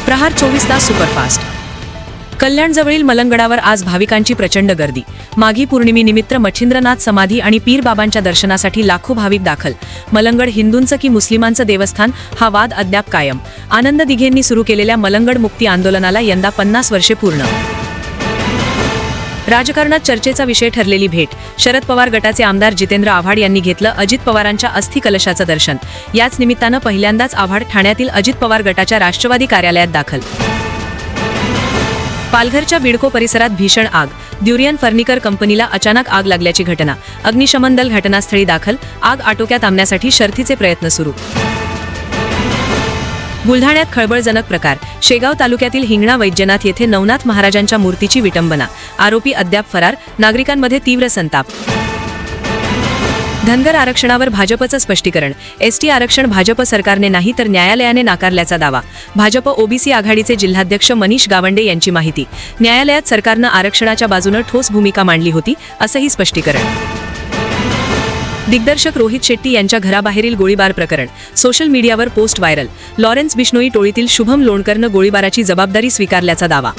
प्रहार 24 तास सुपरफास्ट. कल्याणजवळील मलंगडावर आज भाविकांची प्रचंड गर्दी. माघी पौर्णिमेनिमित्त मच्छिंद्रनाथ समाधी आणि पीर बाबांच्या दर्शनासाठी लाखो भाविक दाखल. मलंगड हिंदूंचं की मुस्लिमांचं देवस्थान, हा वाद अद्याप कायम. आनंद दिघेंनी सुरू केलेल्या मलंगड मुक्ती आंदोलनाला यंदा 50 वर्षे पूर्ण. राजकारणात चर्चेचा विषय ठरलेली भेट. शरद पवार गटाचे आमदार जितेंद्र आव्हाड यांनी घेतलं अजित पवारांच्या अस्थि कलशाचं दर्शन. याच निमित्तानं पहिल्यांदाच आव्हाड ठाण्यातील अजित पवार गटाच्या राष्ट्रवादी कार्यालयात दाखल. पालघरच्या बिडको परिसरात भीषण आग. ड्युरियन फर्निचर कंपनीला अचानक आग लागल्याची घटना. अग्निशमन दल घटनास्थळी दाखल. आग आटोक्यात आणण्यासाठी शर्थीचे प्रयत्न सुरू. बुलढाण्यात खळबळजनक प्रकार. शेगाव तालुक्यातील हिंगणा वैद्यनाथ येथे नवनाथ महाराजांच्या मूर्तीची विटंबना. आरोपी अद्याप फरार. नागरिकांमध्ये तीव्र संताप. धनगर आरक्षणावर भाजपचं स्पष्टीकरण. एसटी आरक्षण भाजप सरकारने नाही तर न्यायालयाने नाकारल्याचा दावा. भाजप ओबीसी आघाडीचे जिल्हाध्यक्ष मनीष गावंडे यांची माहिती. न्यायालयात सरकारनं आरक्षणाच्या बाजूनं ठोस भूमिका मांडली होती, असंही स्पष्टीकरण. दिग्दर्शक रोहित शेट्टी यांच्या घराबाहेरील गोळीबार प्रकरण. सोशल मीडियावर पोस्ट व्हायरल. लॉरेन्स बिश्नोई टोळीतील शुभम लोणकरनं गोळीबाराची जबाबदारी स्वीकारल्याचा दावा.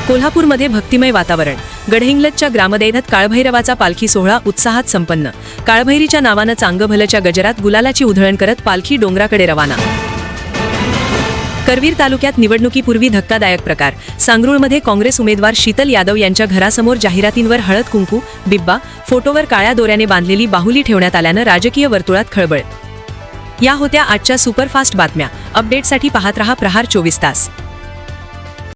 कोल्हापूरमध्ये भक्तिमय वातावरण. गडहिंग्लजच्या ग्रामदैवत काळभैरवाचा पालखी सोहळा उत्साहात संपन्न. काळभैरीच्या नावानं चांगभलच्या गजरात गुलालाची उधळण करत पालखी डोंगराकडे रवाना. करवीर तालुक्यात निवडणुकीपूर्वी धक्कादायक प्रकार. सांगरूळमध्ये काँग्रेस उमेदवार शीतल यादव यांच्या घरासमोर जाहिरातींवर हळद कुंकू, बिब्बा, फोटोवर काळ्या दोऱ्याने बांधलेली बाहुली ठेवण्यात आल्यानं राजकीय वर्तुळात खळबळ. या होत्या आजच्या सुपरफास्ट बातम्या. अपडेटसाठी पाहत रहा प्रहार 24 तास.